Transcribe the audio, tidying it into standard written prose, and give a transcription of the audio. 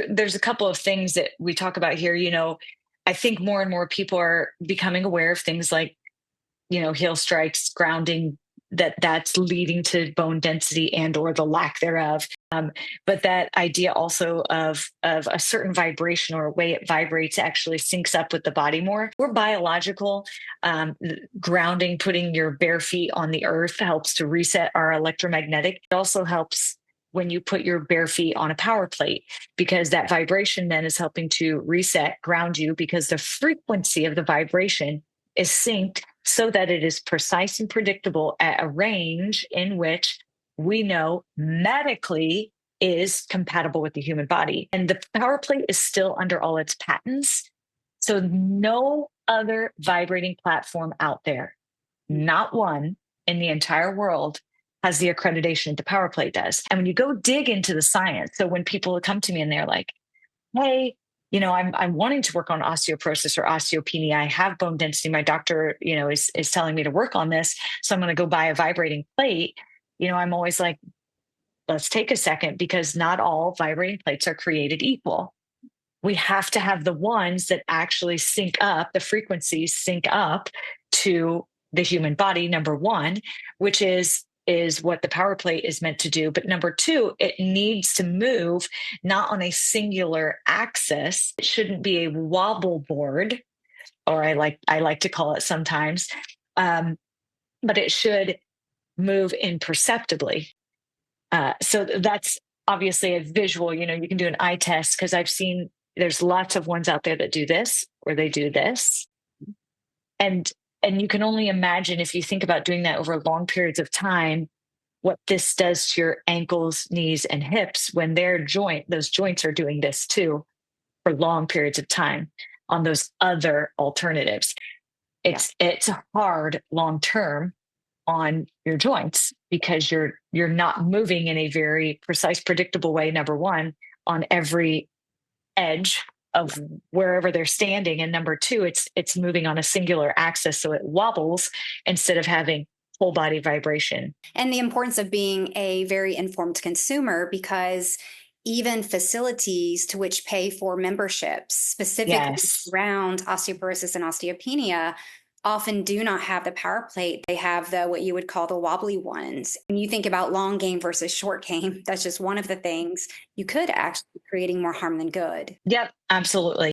there's a couple of things that we talk about here. I think more and more people are becoming aware of things like, heel strikes, grounding, that's leading to bone density and or the lack thereof. But that idea also of a certain vibration or a way it vibrates actually syncs up with the body more. We're biological. Grounding, putting your bare feet on the earth helps to reset our electromagnetic. It also helps when you put your bare feet on a power plate, because that vibration then is helping to reset, ground you, because the frequency of the vibration is synced so that it is precise and predictable at a range in which we know medically is compatible with the human body. And the power plate is still under all its patents. So no other vibrating platform out there, not one in the entire world, has the accreditation the power plate does. And when you go dig into the science, so when people come to me and they're like, hey, I'm wanting to work on osteoporosis or osteopenia. I have bone density. My doctor, is telling me to work on this. So I'm going to go buy a vibrating plate. I'm always like, let's take a second, because not all vibrating plates are created equal. We have to have the ones that actually sync up, the frequencies sync up to the human body, number one, which is what the power plate is meant to do. But number two, it needs to move not on a singular axis. It shouldn't be a wobble board, or I like to call it sometimes, but it should move imperceptibly. So that's obviously a visual. You can do an eye test, because I've seen there's lots of ones out there that do this, or they do this, and you can only imagine, if you think about doing that over long periods of time, what this does to your ankles, knees, and hips when those joints are doing this too for long periods of time on those other alternatives. It's hard long term on your joints, because you're not moving in a very precise, predictable way, number one, on every edge of wherever they're standing, and number two, it's moving on a singular axis, so it wobbles instead of having whole body vibration. And the importance of being a very informed consumer, because even facilities to which pay for memberships specifically Yes. around osteoporosis and osteopenia often do not have the power plate. They have what you would call the wobbly ones. When you think about long game versus short game, that's just one of the things you could actually be creating more harm than good. Yep, absolutely.